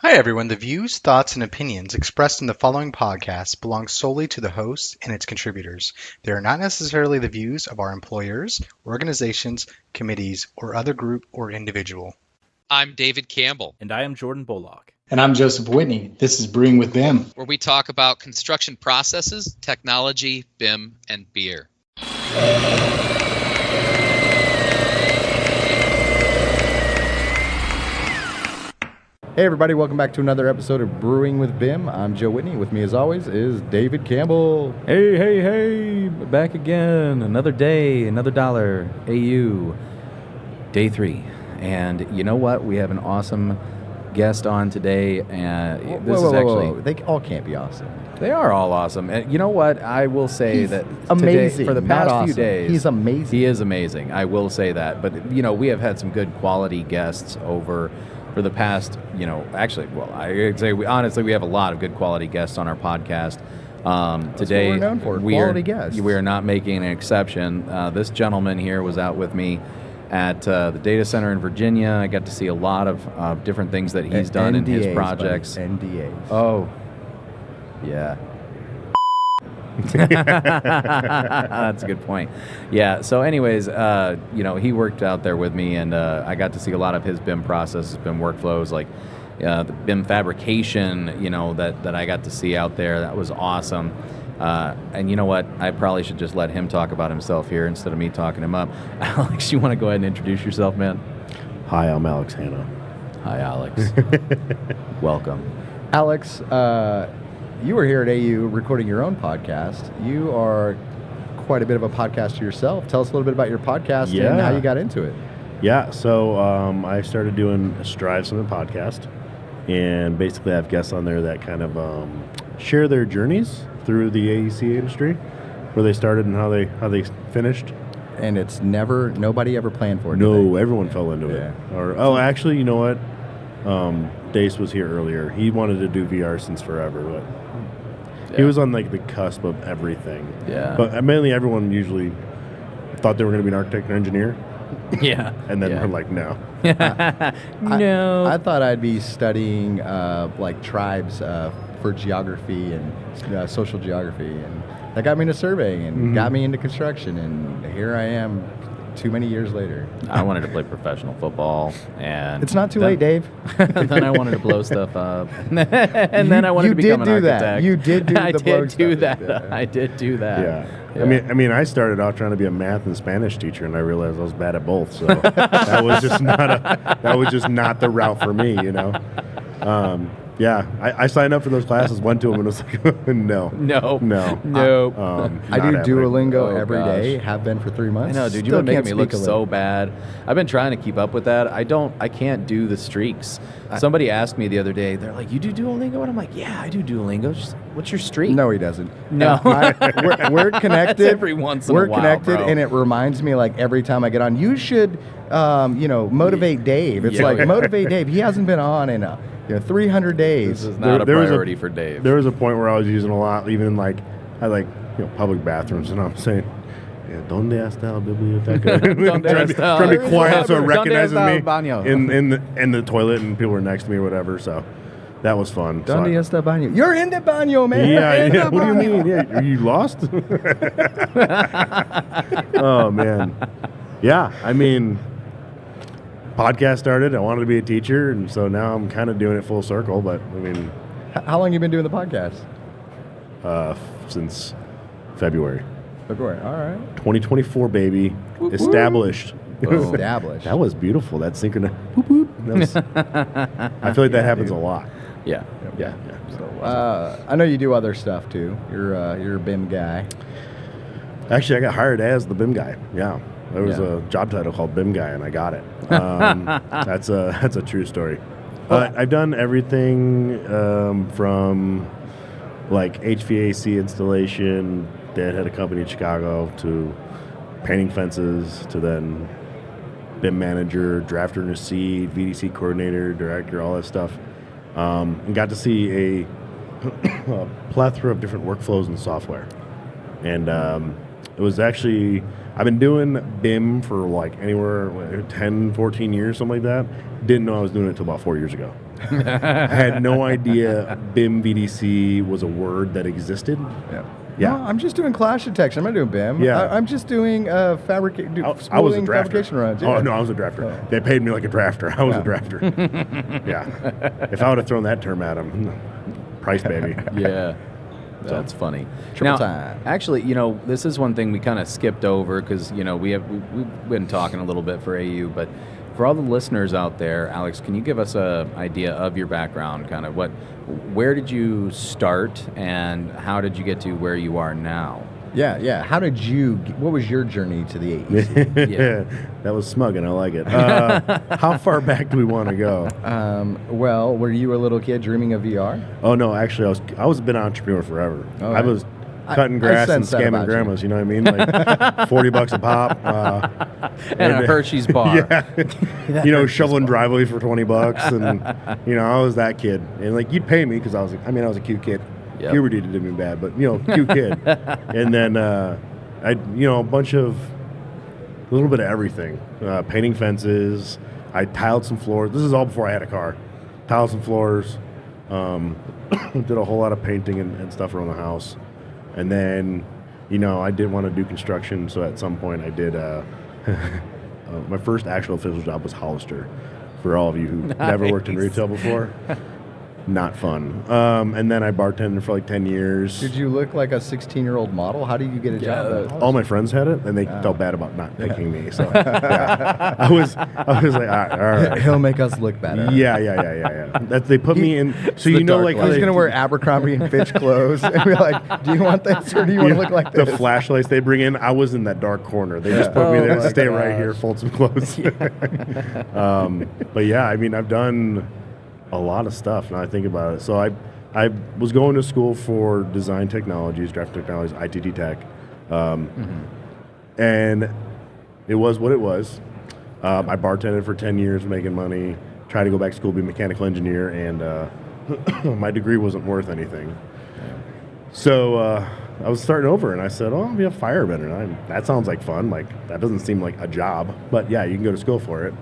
Hi, everyone. The views, thoughts, and opinions expressed in the following podcast belong solely to the host and its contributors. They are not necessarily the views of our employers, organizations, committees, or other group or individual. I'm David Campbell. And I am Jordan Bullock. And I'm Joseph Whitney. This is Brewing with BIM, where we talk about construction processes, technology, BIM, and beer. Hey everybody, welcome back to another episode of Brewing with BIM. I'm Joe Whitney. With me as always is David Campbell. Hey, back again. Another day, another dollar, AU, day 3. And you know what? We have an awesome guest on today. And Whoa. They all can't be awesome. They are all awesome. And you know what? I will say He's that amazing. Today, for the past few days, he's amazing. He is amazing. I will say that. But you know, we have had some good quality guests over for the past, I'd say honestly, we have a lot of good quality guests on our podcast. Today, what we're known for, quality guests. We are not making an exception. This gentleman here was out with me at the data center in Virginia. I got to see a lot of different things that he's done in his projects. NDAs. Oh, yeah. That's a good point. Yeah. So, anyways, he worked out there with me, and I got to see a lot of his BIM processes, BIM workflows, like the BIM fabrication. That I got to see out there. That was awesome. And you know what? I probably should just let him talk about himself here instead of me talking him up. Alex, you want to go ahead and introduce yourself, man? Hi, I'm Alex Hanna. Hi, Alex. Welcome, Alex. You were here at AU recording your own podcast. You are quite a bit of a podcaster yourself. Tell us a little bit about your podcast and how you got into it. Yeah, so I started doing a Strive Summit podcast, and basically I have guests on there that kind of share their journeys through the AEC industry, where they started and how they finished. And it's nobody ever planned for it. No, everyone fell into it. Actually, you know what? Dace was here earlier. He wanted to do VR since forever, but he was on like the cusp of everything. Yeah. But mainly everyone usually thought they were going to be an architect or engineer. Yeah. And then we're like, no. No. I thought I'd be studying like tribes for geography and social geography, and that got me into surveying and got me into construction, and here I am too many years later. I wanted to play professional football, and it's not too late, Dave. Then I wanted to blow stuff up, and then I wanted to become an architect. You did do that. I did do that. Yeah. I mean, I started out trying to be a math and Spanish teacher, and I realized I was bad at both. So that was just not the route for me, Yeah, I signed up for those classes, went to them, and was like, no. I do Duolingo every day. Have been for 3 months. I know, dude. You've been making me look so bad. I've been trying to keep up with that. I can't do the streaks. Somebody asked me the other day. They're like, "You do Duolingo?" And I'm like, "Yeah, I do Duolingo." She's like, "What's your streak?" No, he doesn't. No, we're connected. That's every once in a while, we're connected, bro. and it reminds me like every time I get on. You should, motivate Dave. It's motivate Dave. He hasn't been on in 300 days. This is not a priority for Dave. There was a point where I was using a lot, even like public bathrooms, and I'm saying, "Donde está la biblioteca?" trying to be quiet so it recognizes me in the toilet, and people were next to me or whatever. So that was fun. Donde está baño? You're in the baño, man. Yeah. What do you mean? Yeah, are you lost? Oh man. Yeah, I mean, podcast started. I wanted to be a teacher, and so now I'm kind of doing it full circle. But I mean, how long have you been doing the podcast? Since February. All right. 2024, baby. Established. Established. That was beautiful. That synchronous. I feel like that happens a lot. Yeah. So, I know you do other stuff too. You're a BIM guy. Actually, I got hired as the BIM guy. Yeah. There was a job title called BIM guy, and I got it. That's a true story. I've done everything from like HVAC installation. Dad had a company in Chicago, to painting fences, to then BIM manager, drafter in a seat, VDC coordinator, director, all that stuff. And got to see a plethora of different workflows and software. And it was actually I've been doing BIM for like anywhere 10, 14 years, something like that. Didn't know I was doing it until about 4 years ago. I had no idea BIM VDC was a word that existed. Yeah. No, I'm just doing clash detection. I'm not doing BIM. Yeah. I'm just doing I was a spooling drafter. fabrication runs. Yeah. Oh, no, I was a drafter. They paid me like a drafter. I was a drafter. Yeah. If I would have thrown that term at him, price baby. Yeah. That's funny. Triple now, time. Actually, this is one thing we kind of skipped over because, we've been talking a little bit for AU, but for all the listeners out there, Alex, can you give us an idea of your background, kind of where did you start and how did you get to where you are now? Yeah. What was your journey to the AEC? Yeah. That was smug, and I like it. How far back do we want to go? Well, were you a little kid dreaming of VR? Oh no, actually, I was been an entrepreneur forever. Oh, I was cutting grass and scamming grandmas. You know what I mean? Like $40 a pop. And a Hershey's bar. Yeah. Shoveling driveways for $20, and I was that kid. And like you'd pay me because I was a cute kid. Yep. Puberty did me bad, but cute kid. And then a little bit of everything. Painting fences. I tiled some floors. This is all before I had a car. Tiled some floors. Did a whole lot of painting and stuff around the house. And then, I did want to do construction, so at some point I did. My first actual official job was Hollister. For all of you who never worked in retail before. Not fun. And then I bartended for like 10 years. Did you look like a 16-year-old model? How did you get a job? All my friends had it, and they felt bad about not picking me. So I was like, all right. He'll make us look better. Yeah. They put me in. So like how he's they gonna wear Abercrombie and Fitch clothes and be like, "Do you want this or do you want to look like this?" The flashlights they bring in. I was in that dark corner. They just put me there to stay right here, fold some clothes. But yeah, I've done a lot of stuff now I think about it. So I was going to school for design technologies, graphic technologies, ITT Tech, and it was what it was. I bartended for 10 years, making money, tried to go back to school, be a mechanical engineer, and my degree wasn't worth anything. So I was starting over, and I said, "Oh, I'll be a firebender." That sounds like fun. Like that doesn't seem like a job, but yeah, you can go to school for it.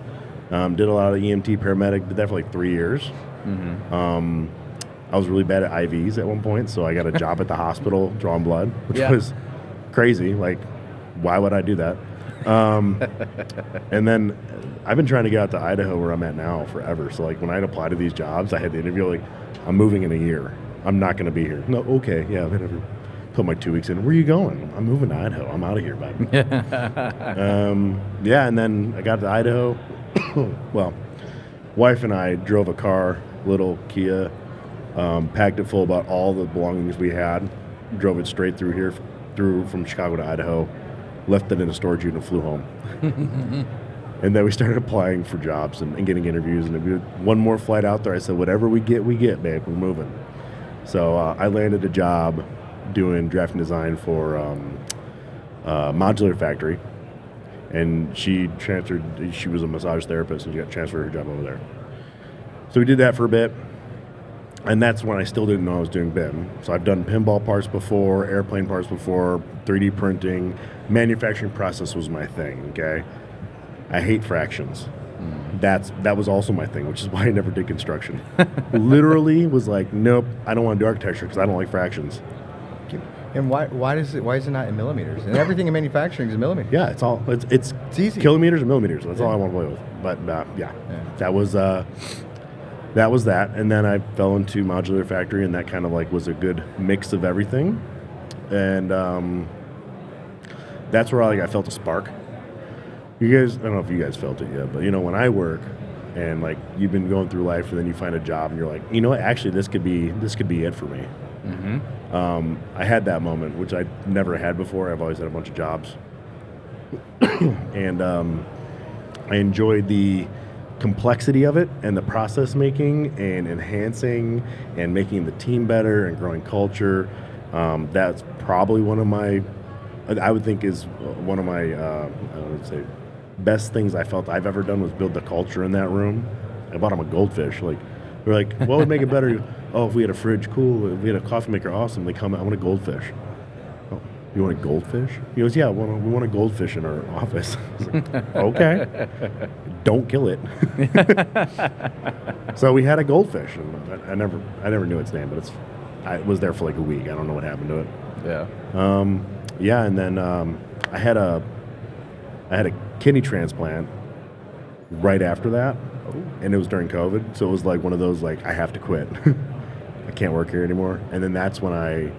Did a lot of EMT paramedic, did that for like 3 years. I was really bad at IVs at one point, so I got a job at the hospital drawing blood, which was crazy. Like, why would I do that? And then I've been trying to get out to Idaho where I'm at now forever. So like when I'd apply to these jobs, I had the interview like, I'm moving in a year. I'm not going to be here. No, okay, yeah, whatever. Put my 2 weeks in. Where are you going? I'm moving to Idaho. I'm out of here, bud. And then I got to Idaho. Well, wife and I drove a car, little Kia, packed it full of about all the belongings we had, drove it straight through from Chicago to Idaho, left it in a storage unit and flew home. And then we started applying for jobs and getting interviews. And one more flight out there, I said, whatever we get, babe. We're moving. So I landed a job doing drafting design for Modular factory. And she was a massage therapist, and she got transferred her job over there. So we did that for a bit, and that's when I still didn't know I was doing BIM. So I've done pinball parts before, airplane parts before, 3D printing. Manufacturing process was my thing, okay? I hate fractions. That was also my thing, which is why I never did construction. Literally was like, nope, I don't want to do architecture because I don't like fractions. And why is it not in millimeters? And everything in manufacturing is in millimeters. Yeah, it's easy. Kilometers and millimeters. That's all I want to play with. But that was that. And then I fell into Modular Factory, and that kind of like was a good mix of everything. And that's where I felt a spark. You guys, I don't know if you guys felt it yet, but when I work and like you've been going through life, and then you find a job, and you're like, you know what? Actually, this could be it for me. Mm-hmm. I had that moment, which I never had before. I've always had a bunch of jobs. And I enjoyed the complexity of it and the process making and enhancing and making the team better and growing culture. That's probably I would say, best things I felt I've ever done was build the culture in that room. I bought them a goldfish. Like, we're like, what would make it better? Oh, if we had a fridge, cool. If we had a coffee maker, awesome. They come out, I want a goldfish. Oh, You want a goldfish? He goes, yeah, we want a goldfish in our office. I was like, okay. Don't kill it. So we had a goldfish, and I never knew its name, but I was there for like a week. I don't know what happened to it. Yeah. Yeah, and then I had a kidney transplant right after that, and it was during COVID, so it was like one of those like I have to quit. I can't work here anymore. And then that's when I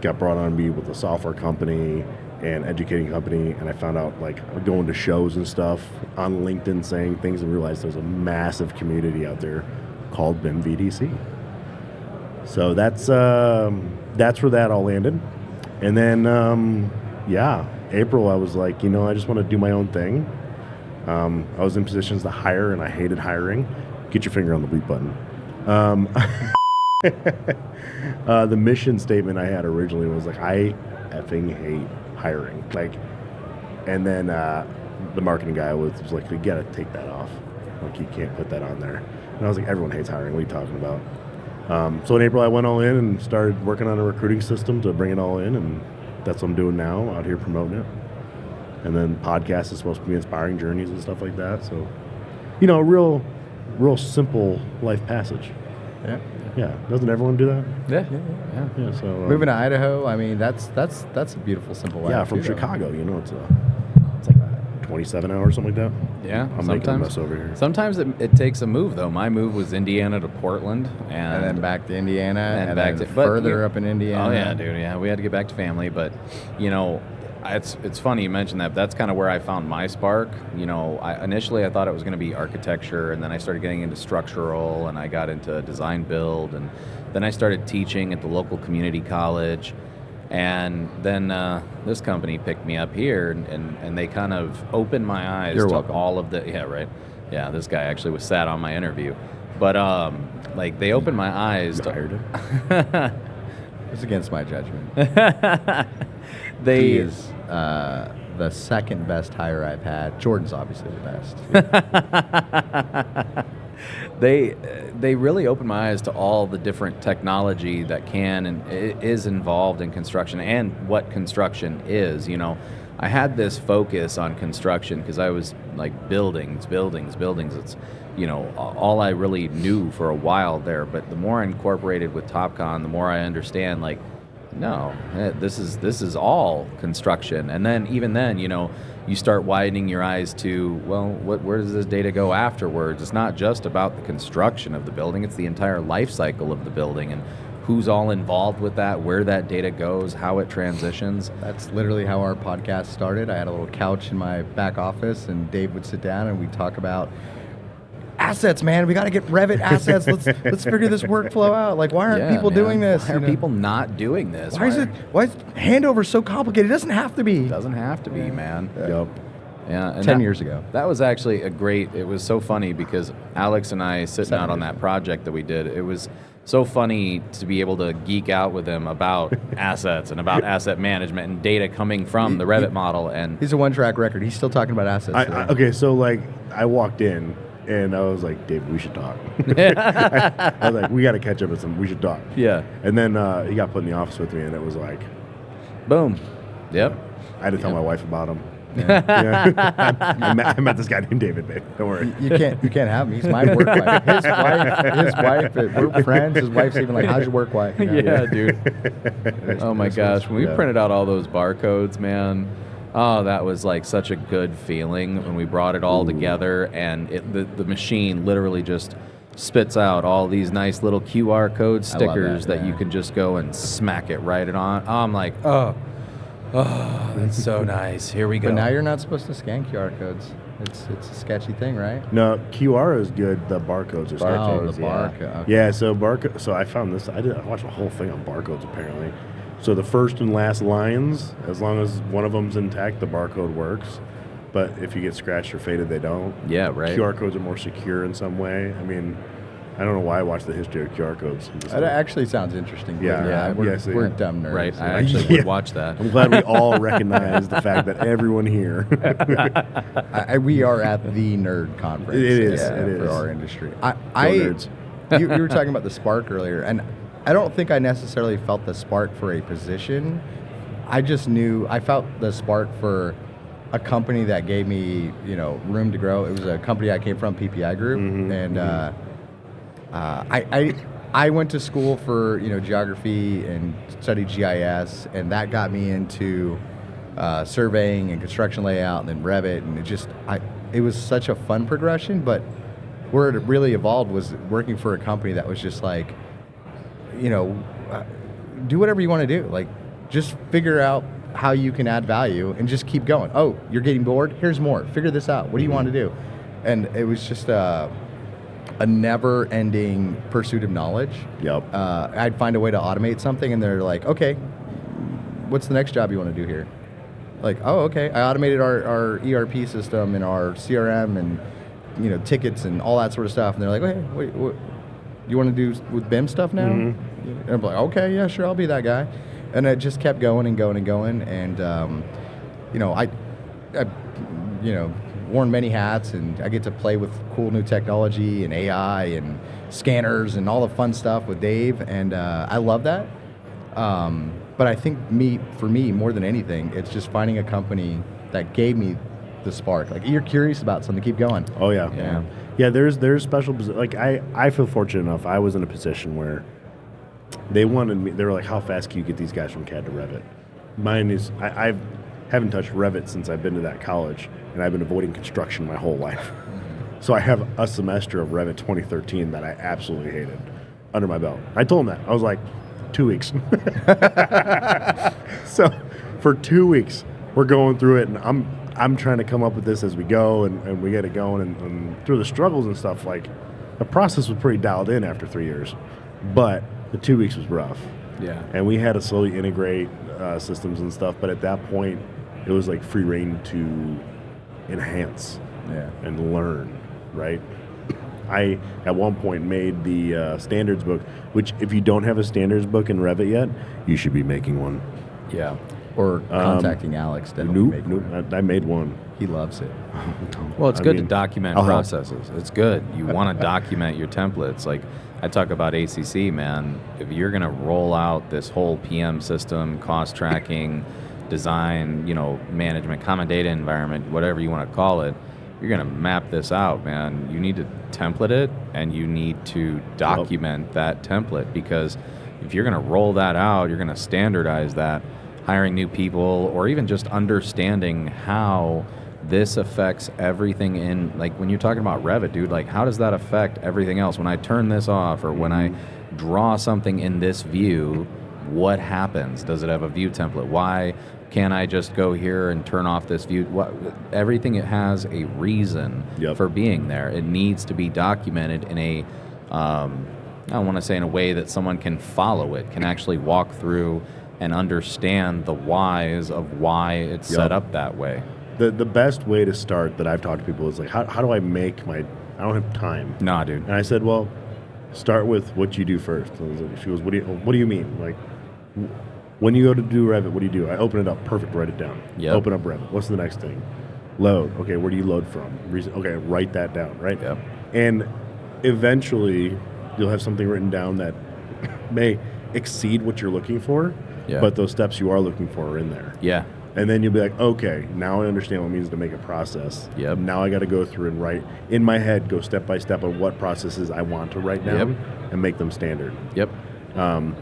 got brought on to be with a software company and educating company, and I found out like going to shows and stuff on LinkedIn saying things and realized there's a massive community out there called BIM VDC. So that's where that all landed. And then April I was like, I just want to do my own thing. I was in positions to hire and I hated hiring. Get your finger on the bleep button. The mission statement I had originally was like, I effing hate hiring. Like, and then the marketing guy was like, you gotta take that off. Like, you can't put that on there. And I was like, everyone hates hiring. What are you talking about? So in April, I went all in and started working on a recruiting system to bring it all in, and that's what I'm doing now, out here promoting it. And then podcast is supposed to be inspiring journeys and stuff like that. So, real simple life passage. Yeah. Yeah, doesn't everyone do that? Yeah. So Moving to Idaho, I mean, that's a beautiful, simple life. yeah, from too, Chicago, it's like 27 hours, something like that. Yeah, I'm making a mess over here. Sometimes it takes a move, though. My move was Indiana to Portland, and then back to Indiana, and back then to further up in Indiana. Oh yeah, dude. Yeah, we had to get back to family, but it's funny you mentioned that. That's kind of where I found my spark. Initially I thought it was going to be architecture, and then I started getting into structural, and I got into design build, and then I started teaching at the local community college. And then this company picked me up here, and they kind of opened my eyes You're to welcome. all of the this guy actually was sat on my interview, but they opened my eyes to hired him. It's against my judgment. they He is the second best hire I've had. Jordan's obviously the best. They really opened my eyes to all the different technology that can and is involved in construction, and what construction is. I had this focus on construction because I was like buildings. It's all I really knew for a while there. But the more I incorporated with TopCon, the more I understand like, no, this is all construction. And then even then, you start widening your eyes to, well, where does this data go afterwards? It's not just about the construction of the building, it's the entire life cycle of the building, and who's all involved with that, where that data goes, how it transitions. That's literally how our podcast started. I had a little couch in my back office, and Dave would sit down, and we'd talk about assets, man. We got to get Revit assets. Let's figure this workflow out. Like, why aren't people doing this? Why are people not doing this? Why is handover so complicated? It doesn't have to be. It doesn't have to be, man. Yep. Yeah, and 10 years ago. That was actually it was so funny because Alex and I sitting out on that project that we did, it was so funny to be able to geek out with him about assets and about asset management and data coming from the Revit model. And He's a one-track record. He's still talking about assets. Okay, so like I walked in and I was like, David, we should talk. I was like, we got to catch up with some. We should talk. Yeah. And then he got put in the office with me, and it was like, boom. Yep. I had to tell my wife about him. Yeah. I met this guy named David, babe. Don't worry. You can't have him. He's my work wife. His wife. We're friends. His wife's even like, how's your work wife? Yeah, dude. Oh my gosh, when we printed out all those barcodes, man. Oh, that was like such a good feeling when we brought it all together, and the machine literally just spits out all these nice little QR code stickers that you can just go and smack it right on. I'm like, oh, that's so nice. Here we go. But now you're not supposed to scan QR codes. It's a sketchy thing, right? No, QR is good. The barcodes are sketchy. The barcode. Okay. Yeah, so barcode. So I found this. I watched a whole thing on barcodes apparently. So the first and last lines, as long as one of them's intact, the barcode works. But if you get scratched or faded, they don't. Yeah, right. QR codes are more secure in some way. I mean, I don't know why I watched the history of QR codes. That actually sounds interesting. Yeah. We're dumb nerds. Right, I actually would watch that. I'm glad we all recognize the fact that everyone here. We are at the nerd conference. It is. For our industry. Nerds. You were talking about the spark earlier, and I don't think I necessarily felt the spark for a position. I just knew, I felt the spark for a company that gave me, room to grow. It was a company I came from, PPI Group, and I went to school for geography and studied GIS, and that got me into surveying and construction layout, and then Revit, and it was such a fun progression. But where it really evolved was working for a company that was just like, do whatever you want to do, like just figure out how you can add value and just keep going. Oh, you're getting bored? Here's more. Figure this out. What do you want to do? And it was just a never-ending pursuit of knowledge. Yep. I'd find a way to automate something, and they're like, okay, what's the next job you want to do here? Like, oh, okay, I automated our ERP system and our CRM and tickets and all that sort of stuff. And they're like, okay, what you want to do with BIM stuff now? And I'm like, okay, yeah, sure, I'll be that guy. And it just kept going and going and going. And I worn many hats, and I get to play with cool new technology and AI and scanners and all the fun stuff with Dave, and I love that. But I think for me, more than anything, it's just finding a company that gave me the spark. Like, you're curious about something, keep going. Oh yeah. Yeah, there's special, like I feel fortunate enough. I was in a position where they wanted me. They were like, "How fast can you get these guys from CAD to Revit?" Mine is I haven't touched Revit since I've been to that college, and I've been avoiding construction my whole life. So I have a semester of Revit 2013 that I absolutely hated under my belt. I told them that. I was like, 2 weeks. So for 2 weeks, we're going through it, and I'm trying to come up with this as we go, and we get it going, and through the struggles and stuff, like, the process was pretty dialed in after 3 years, but the 2 weeks was rough. Yeah. And we had to slowly integrate systems and stuff, but at that point, it was like free reign to enhance and learn, right? I, at one point, made the standards book, which if you don't have a standards book in Revit yet, you should be making one. Yeah. Or contacting Alex to help you make one. I made one. He loves it. Well, it's good to document processes. It's good. You want to document your templates. Like, I talk about ACC, man. If you're going to roll out this whole PM system, cost tracking, design, management, common data environment, whatever you want to call it, you're going to map this out, man. You need to template it, and you need to document that template, because if you're going to roll that out, you're going to standardize that, hiring new people, or even just understanding how this affects everything in, like, when you're talking about Revit, dude, like, how does that affect everything else? When I turn this off, or when I draw something in this view, what happens? Does it have a view template? Why can't I just go here and turn off this view? Everything, it has a reason for being there. It needs to be documented in a, I don't want to say in a way that someone can follow it, can actually walk through and understand the whys of why it's set up that way. The best way to start that I've talked to people is like, how do I make I don't have time. Nah, dude. And I said, well, start with what you do first. She goes, what do you mean? Like, when you go to do Revit, what do? I open it up. Perfect. Write it down. Yep. Open up Revit. What's the next thing? Load. Okay, where do you load from? Okay, write that down, right? Yep. And eventually, you'll have something written down that may exceed what you're looking for, but those steps you are looking for are in there. Yeah. And then you'll be like, okay, now I understand what it means to make a process. Yep. Now I got to go through and write, in my head, go step by step on what processes I want to write down and make them standard. Yep.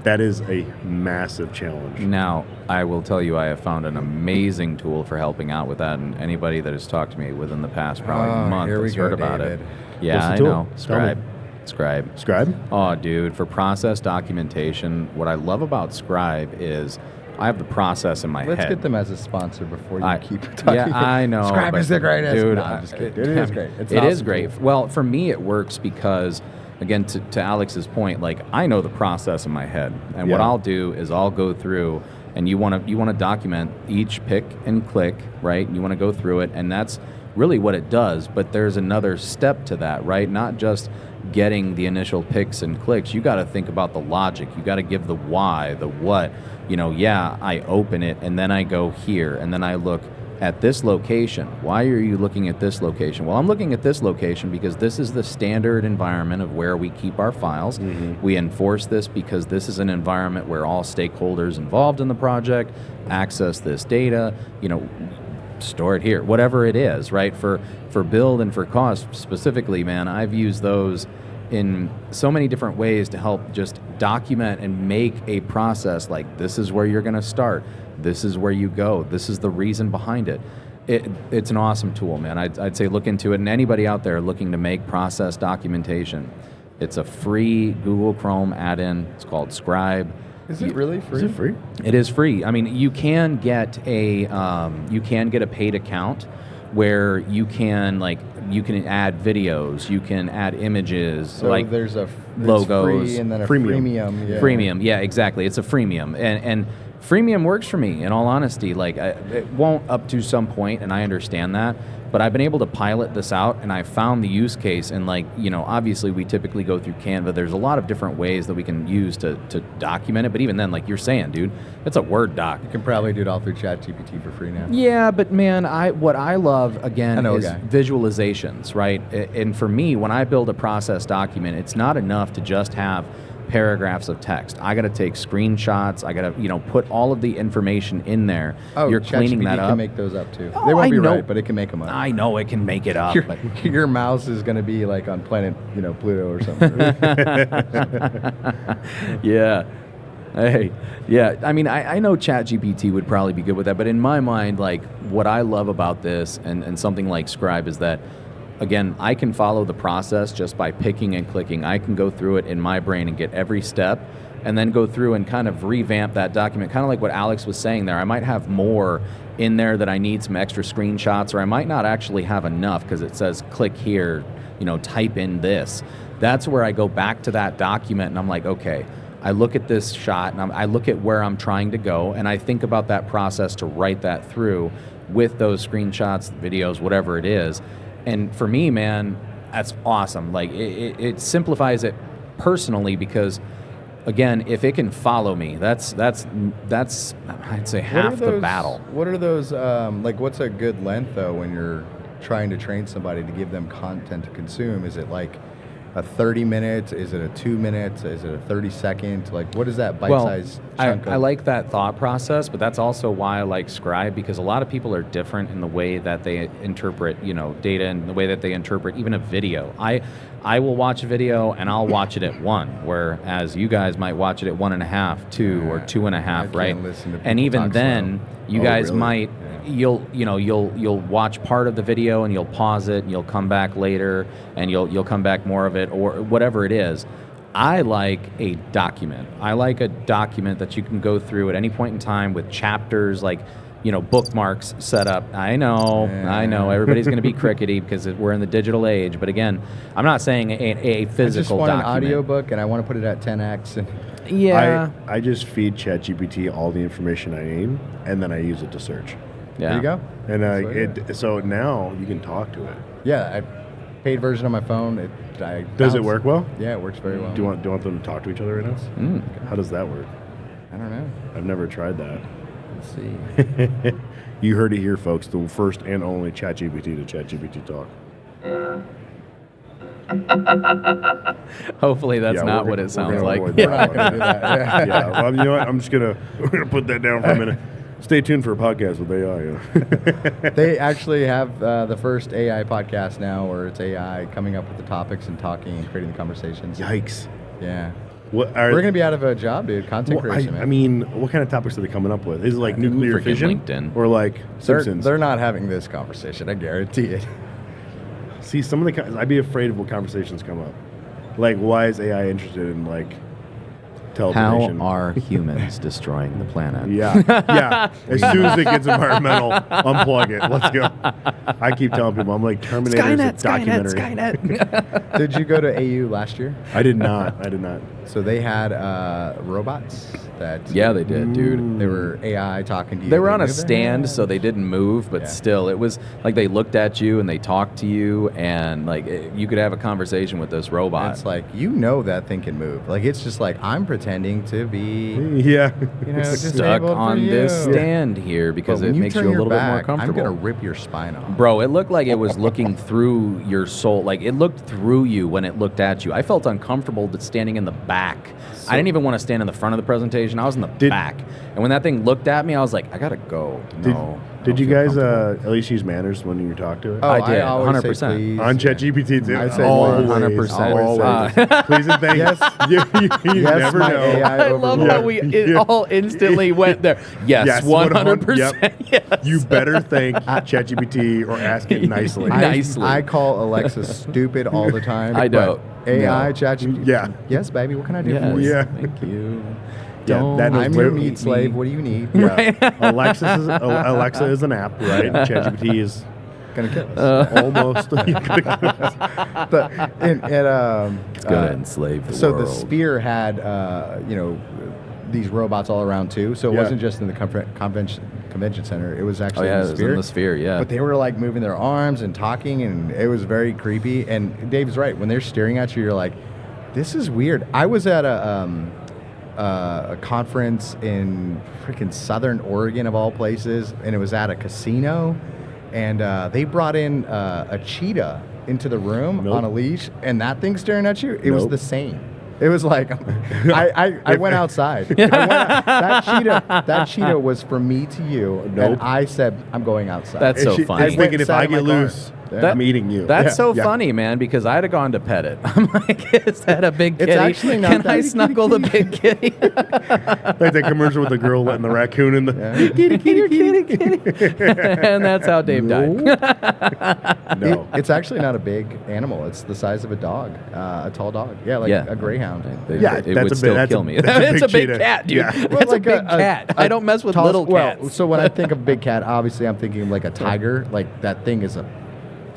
That is a massive challenge. Now, I will tell you, I have found an amazing tool for helping out with that, and anybody that has talked to me within the past probably month has heard about it. Yeah, I know. Scribe. Scribe? Oh, dude, for process documentation, what I love about Scribe is I have the process in my head. Let's get them as a sponsor before you keep talking. Yeah, I know. Scribe is the greatest. Dude, no, I'm just kidding. It is great. It is great. Well, for me, it works because, again, to Alex's point, like, I know the process in my head, and what I'll do is I'll go through, and you want to document each pick and click, right? You want to go through it, and that's really what it does. But there's another step to that, right? Not just getting the initial picks and clicks. You got to think about the logic. You got to give the why, the what. I open it, and then I go here, and then I look at this location. Why are you looking at this location? Well, I'm looking at this location because this is the standard environment of where we keep our files. We enforce this because this is an environment where all stakeholders involved in the project access this data, store it here, whatever it is, right? For build and for cost specifically, man, I've used those in so many different ways to help just document and make a process like this is where you're going to start, this is where you go, this is the reason behind it. It's an awesome tool, man. I'd say look into it, and anybody out there looking to make process documentation, it's a free Google Chrome add-in. It's called Scribe. Is it really free? Is it free? It is free. I mean, you can get a paid account where you can add videos, you can add images, So there's logos, free and then a Freemium. freemium. Yeah. freemium. Yeah, exactly. It's a freemium, and freemium works for me. In all honesty, it won't up to some point, and I understand that. But I've been able to pilot this out, and I found the use case. And obviously we typically go through Canva. There's a lot of different ways that we can use to document it. But even then, like you're saying, dude, it's a Word doc. You can probably do it all through ChatGPT for free now. Yeah, but man, what I love again I is know a guy. visualizations, right? And for me, when I build a process document, it's not enough to just have paragraphs of text. I got to take screenshots. I got to, put all of the information in there. Oh, you're cleaning ChatGPT that up. can make those up too. Oh, They won't I be know. right, but it can make them up. I know it can make it up. Your, but your mouse is going to be like on planet, Pluto or something. yeah. Hey, yeah. I mean, I know ChatGPT would probably be good with that, but in my mind, what I love about this and something like Scribe is that, again, I can follow the process just by picking and clicking. I can go through it in my brain and get every step and then go through and kind of revamp that document, kind of like what Alex was saying there. I might have more in there that I need some extra screenshots, or I might not actually have enough because it says click here, type in this. That's where I go back to that document and I'm like, okay, I look at this shot and I look at where I'm trying to go, and I think about that process to write that through with those screenshots, videos, whatever it is. And for me, man, that's awesome. It simplifies it personally because, again, if it can follow me, that's I'd say half the battle. What are those, what's a good length, though, when you're trying to train somebody to give them content to consume? Is it like a 30 minutes? Is it a 2 minutes? Is it a 30 second? What is that bite-sized chunk I like that thought process, but that's also why I like Scribe, because a lot of people are different in the way that they interpret, data, and the way that they interpret even a video. I will watch a video and I'll watch it at 1, whereas you guys might watch it at 1.5, 2, or 2.5, right? And even then, you guys really? might. You'll watch part of the video and you'll pause it and you'll come back later and you'll come back more of it or whatever it is. I like a document. I like a document that you can go through at any point in time with chapters, bookmarks set up. I know, everybody's going to be crickety because we're in the digital age. But again, I'm not saying a physical document. I just want an audiobook and I want to put it at 10x. And yeah. I just feed ChatGPT all the information I need, and then I use it to search. Yeah. There you go. And so now you can talk to it. Yeah, paid version on my phone. Does it work well? Yeah, it works very well. Do you want them to talk to each other right now? How does that work? I don't know. I've never tried that. Let's see. You heard it here, folks. The first and only ChatGPT to ChatGPT talk. Hopefully that's Yeah, not we're what gonna- it sounds we're gonna like. avoid We're that not going to do that. Yeah, well, you know what? We're gonna put that down for a minute. Stay tuned for a podcast with AI. They actually have the first AI podcast now, where it's AI coming up with the topics and talking and creating the conversations. Yikes! Yeah. We're We're going to be out of a job, dude. Content creation, man. I mean, what kind of topics are they coming up with? Is it like nuclear freaking fission LinkedIn. or like Simpsons? They're not having this conversation. I guarantee it. See, some of the I'd be afraid of what conversations come up. Like, why is AI interested in How teleportation? are humans destroying the planet? Yeah. As soon as it gets environmental, unplug it. Let's go. I keep telling people, I'm like, Terminator is a documentary. Skynet. Did you go to AU last year? I did not. So they had robots that. Yeah, they did, dude. They were AI talking to you. They were on a moved their stand, hands. so they didn't move, but Yeah. still, it was like they looked at you and they talked to you, and like you could have a conversation with this robot. It's like, that thing can move. Like, it's just like, I'm pretending to be, Yeah. just stuck able for on this you. stand here because But it when makes turn you a your little bit more back, comfortable. I'm going to rip your spine off. Bro, it looked like it was looking through your soul. Like it looked through you when it looked at you. I felt uncomfortable standing in the back. I didn't even want to stand in the front of the presentation. I was in the back. And when that thing looked at me, I was like, I gotta go. No. Did you I don't guys feel comfortable. at least use manners when you talk to it? Oh, I did, always say 100%. please. On ChatGPT too. I say always, 100%. always. Please and thank Yes. you Yes, never my know. AI I love overlord. how we all instantly went there. Yes, 100%. Yep. Yes. You better thank ChatGPT or ask it nicely. Nicely. I call Alexa stupid all the time. I don't. but AI, No. ChatGPT. Yeah. Yes, baby. What can I do Yes. for you? Yeah. Thank you. Yeah, Don't that knows I'm where- your meat slave. What do you need? Yeah. Alexa is an app, right? ChatGPT is Gonna kill us. almost. But It's gonna enslave the so world. the Sphere had these robots all around too. So it Yeah. wasn't just in the convention center. It was Oh actually yeah, in it the was Sphere. in the sphere. Yeah. But they were like moving their arms and talking, and it was very creepy. And Dave's right. When they're staring at you, you're like, "This is weird." I was at a conference in freaking Southern Oregon of all places, and it was at a casino, and they brought in a cheetah into the room Nope. on a leash, and that thing staring at you, it was Nope. the same. It was like, I went outside. That cheetah was from me to you, Nope. and I said, I'm going outside. That's so funny. It's thinking if Sat I in my get car. loose, Yeah. I'm eating you. That's so Yeah. funny, man, because I'd have gone to pet it. I'm like, is that a big It's kitty? actually not Can that I big. snuggle the big kitty? Like that commercial with the girl letting the raccoon in the Kitty, kitty, kitty, kitty. And that's how Dave died. no. It's actually not a big animal. It's the size of a dog, a tall dog. Yeah, like Yeah. a greyhound. Yeah, it that's would a big- still that's a- kill me. that's a It's big a big cheetah. cat, dude. Yeah. That's a big cat. I don't mess with tall- little well, cats. So when I think of big cat, obviously I'm thinking of like a tiger. Like that thing is a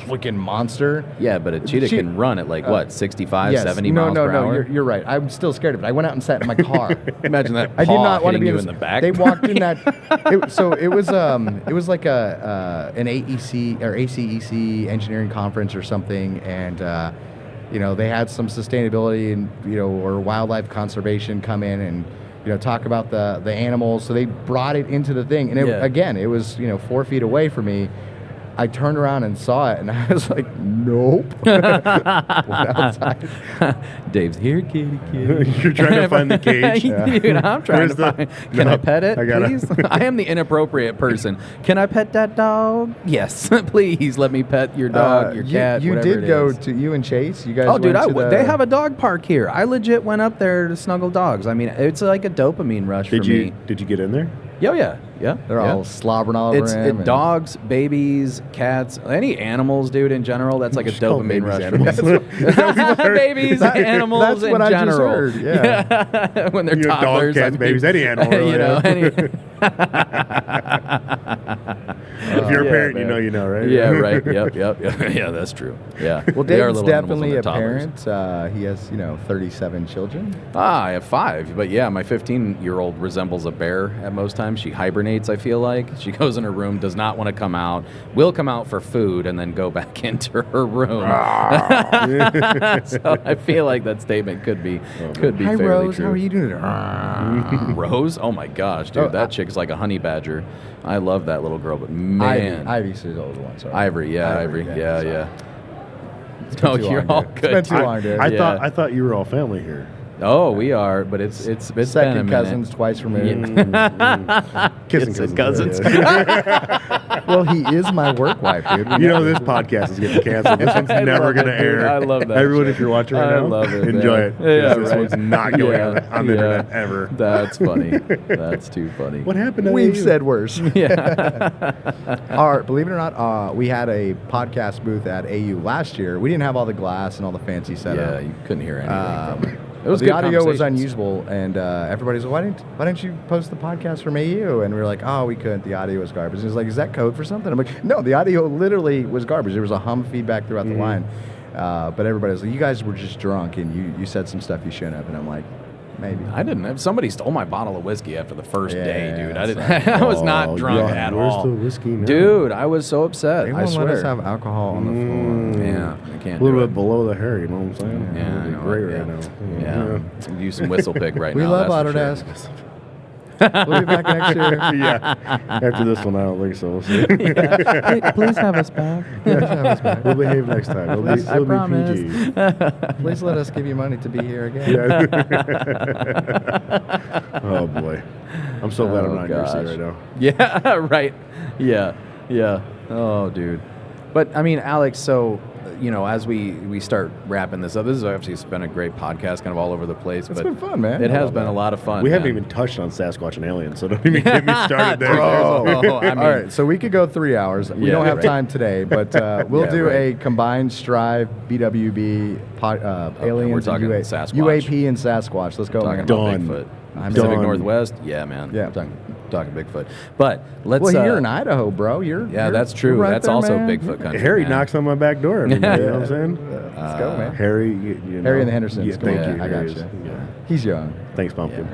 freaking monster. Yeah, but a cheetah can run at like what, 65, Yes. 70 no, miles no, per no. hour? You're right. I'm still scared of it. I went out and sat in my car. Imagine that I did paw not want to hitting be you in in the back. They walked in that. It was like an AEC or ACEC engineering conference or something, and they had some sustainability and or wildlife conservation come in and talk about the animals. So they brought it into the thing, and it was 4 feet away from me. I turned around and saw it, and I was like, nope. Went outside. Dave's here, kitty, kitty. You're trying to find the cage. Dude, I'm trying Where's to the- find. Can No, I pet it, I gotta- please? I am the inappropriate person. Can I pet that dog? Yes, please. Let me pet your dog, your cat, You whatever did it go is. to you and Chase. You guys. Oh, dude, went to they have a dog park here. I legit went up there to snuggle dogs. I mean, it's like a dopamine rush for me. Did you get in there? Oh, yeah. They're all slobbering all over It's him. and- dogs, babies, cats, any animals, dude. In general, that's like a Just call dopamine babies rush for me. animals. Babies, animals that's in what I just general. heard, yeah. When they're You know, dog, toddlers, cats, I mean, babies, any animal, really, you know, yeah. any, If you're a yeah, parent, man. you know, right? yeah, right. Yep. Yeah, that's true. Yeah. Well, They are Dave's little animals definitely when they're a toddlers. parent. He has 37 children. I have 5, but yeah, my 15-year-old resembles a bear at most times. She hibernates, I feel like. She goes in her room, does not want to come out, will come out for food, and then go back into her room. So I feel like that statement could be Hi, fairly Rose. true. How are you doing? Rose? Oh my gosh, dude, Oh, that chick's like a honey badger. I love that little girl, but man. Ivy's the older one. Sorry. Ivory, yeah, Ivory. Yeah, sorry. yeah. It's been Oh, too you're long, all dude. good. It's been too long, dude. I thought you were all family here. Oh, we are, but it's been a Second minute. cousins, twice removed. Kissing It's cousins. cousins. Yeah. Well, he is my work wife, dude. You know this podcast is getting canceled. This one's I never love going to it, dude. air. I love that Everyone, shit. if you're watching right I now, love it, enjoy man. it. 'cause Yeah, this right. one's not going on the internet Yeah. ever. That's funny. That's too funny. What happened to We've you? said worse. Yeah. Believe it or not, we had a podcast booth at AU last year. We didn't have all the glass and all the fancy Yeah, setup. you couldn't hear anything. It was the good audio was conversations. unusable, and everybody's like, why didn't you post the podcast from AU? And we were like, oh, we couldn't. The audio was garbage. And he was like, is that code for something? I'm like, no, the audio literally was garbage. There was a hum feedback throughout the line. But everybody was like, you guys were just drunk and you said some stuff you shouldn't have. And I'm like, maybe. I didn't. Somebody stole my bottle of whiskey after the first day, dude. I that's didn't. I was not drunk at where's all. the whiskey now? Dude, I was so upset. They I won't swear. let us have alcohol on the floor. Yeah, I can't. A little do bit it. below the hair, you know what I'm saying? Yeah, I It'd be know, great yeah. right now. Yeah. Use some whistle pig right We now. love that's for Autodesk. sure. We'll be back next year. Yeah. After this one, I don't think so. We'll see. Hey, please have us back. We'll behave next time. It'll be, I it'll promise. be PG. Please let us give you money to be here again. Yeah. Oh boy, I'm so glad I'm not in your seat right now. Yeah, right. Yeah. Oh, dude. But I mean, Alex. So, as we start wrapping this up, this has obviously been a great podcast, kind of all over the place. It's but been fun, man. It I has love been that. a lot of fun. We haven't man. even touched on Sasquatch and aliens, so don't even get me started there. Oh, I mean, All right, so we could go 3 hours. We Yeah, don't have right. time today, but we'll Yeah, do right. a combined Strive, BWB, aliens, we're talking and Sasquatch. UAP and Sasquatch. Let's go, talking man. about Done. Bigfoot. I'm Pacific done. Northwest. Yeah, man. Yeah. We're talking Bigfoot. But let's. Well, you're in Idaho, bro. Yeah, that's true. you're right That's there, also man. Bigfoot country. Harry man. knocks on my back door every day, you know what I'm saying? Let's go, man. Harry, you know. Harry and the Hendersons. Yeah, Come thank on, you. I got Harry is- you. yeah. He's young. Thanks, Pumpkin.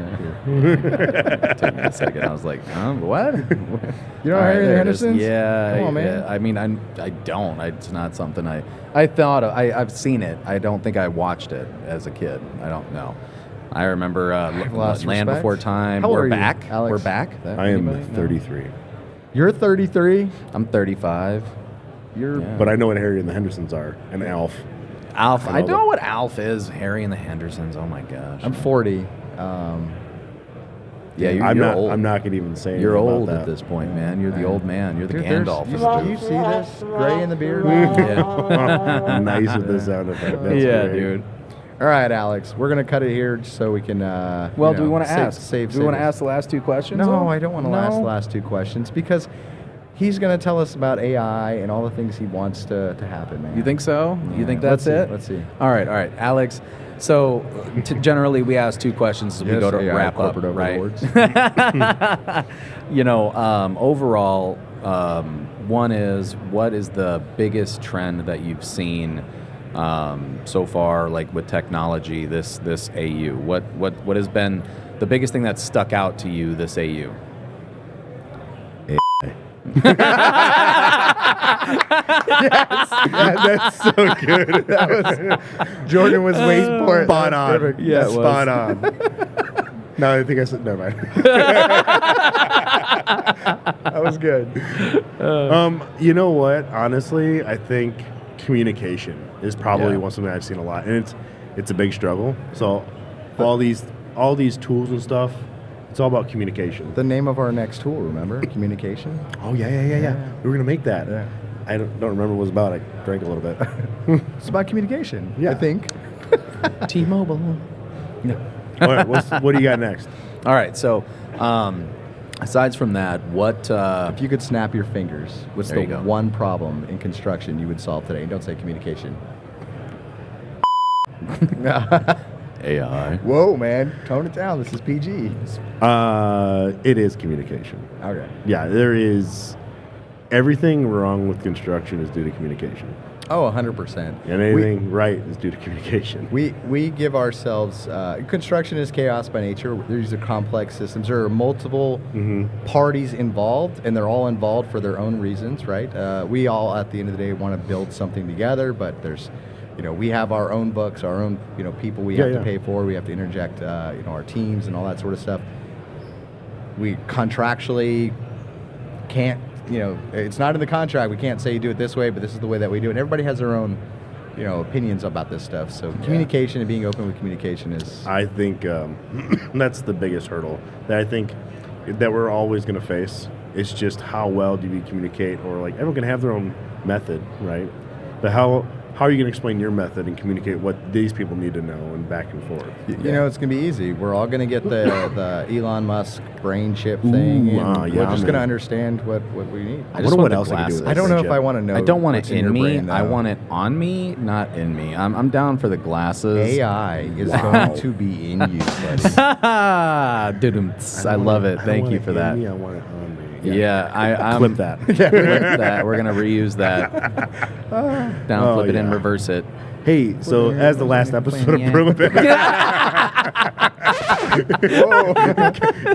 Took me a second. I was like, what? You know All right, Harry and the there it is. Hendersons? Yeah. Come on, man. yeah. I mean, I don't. It's not something I thought of. I've seen it. I don't think I watched it as a kid. I don't know. I remember lost Land respect. Before Time. How old We're are you, back. Alex? We're back. I am Anybody? No? 33. You're 33. I'm 35. You're Yeah. But I know what Harry and the Hendersons are, and Alf. Alf. I know know them. what Alf is. Harry and the Hendersons. Oh my gosh. I'm 40. Yeah, you're not. old. I'm not gonna even say. You're anything old about at that. this point, man. You're the old man. You're the Dude, Gandalf. you, of the do you group. see this gray in the beard? Yeah. Nice with the sound effect. That's Yeah, great. dude. All right, Alex. We're gonna cut it here just so we can. Well, do we want to ask? Save. Do we want to us. ask the last two questions? No, I don't want to No? ask the last two questions because he's gonna tell us about AI and all the things he wants to happen, man. You think so? You Yeah. think that's Let's it? see, let's see. All right, Alex. So generally, we ask two questions as we Yes, go to AI wrap up, corporate right? overlords. Overall, one is what is the biggest trend that you've seen so far, like with technology, this AU? What has been the biggest thing that stuck out to you this AU? That's so good. Jordan was waiting for it. Spot on. Perfect. Yeah, it was. Spot on. No, I think I said never mind. That was good. You know what? Honestly, I think communication is probably Yeah. something I've seen a lot, and it's a big struggle. So all these tools and stuff, it's all about communication. The name of our next tool, remember? Communication. Oh yeah. We were gonna make that. Yeah. I don't remember what it was about. I drank a little bit. It's about communication. Yeah. I think. T-Mobile. All right, what do you got next? All right, so aside from that, what? If you could snap your fingers, what's There the you go. one problem in construction you would solve today? Don't say communication. AI. Whoa, man. Tone it down. This is PG. It is communication. Okay. Yeah, there is everything wrong with construction is due to communication, Oh, 100%. and anything right is due to communication. We give ourselves construction is chaos by nature. These are complex systems. There are multiple parties involved, and they're all involved for their own reasons, right? We all, at the end of the day, want to build something together, but there's, we have our own books, our own, people we have to pay for. We have to interject, our teams and all that sort of stuff. We contractually can't. It's not in the contract. We can't say you do it this way, but this is the way that we do it. And everybody has their own, opinions about this stuff. So communication and being open with communication is. I think that's the biggest hurdle that I think that we're always going to face. It's just how well do we communicate, or like everyone can have their own method, right? But how are you going to explain your method and communicate what these people need to know and back and forth? It's going to be easy. We're all going to get the Elon Musk brain chip thing, and we're just going to understand what we need. I just want what the else I can do with glasses. I don't know brain if chip? I want to know. I don't want what's it in your me. brain, I though. want it on me, not in me. I'm down for the glasses. AI is going to be in you, buddy. I love it. Thank you for that. I want it on me. Yeah, I'm Clip that. Clip that. We're gonna reuse that. Flip it in, yeah. reverse it. Hey, so as the last episode of Brewing,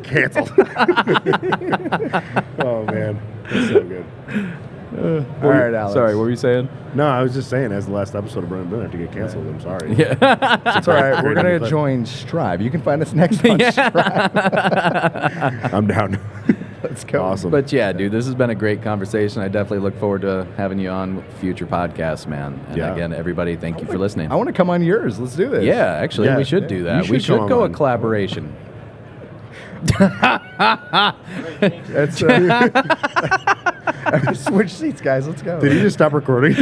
canceled. Oh man, that's so good. All right, Alex. Sorry, what were you saying? No, I was just saying, as the last episode of Brewing, I have to get canceled. I'm sorry. Yeah. It's all right. We're going to join Scribe. You can find us next on Scribe. I'm down. Let's go. Awesome. But yeah, dude, this has been a great conversation. I definitely look forward to having you on future podcasts, man. And again, everybody, thank you for listening. I want to come on yours. Let's do this. Yeah, actually, we should do that. We should go a collaboration. That's switch seats, guys. Let's go. Did you just stop recording?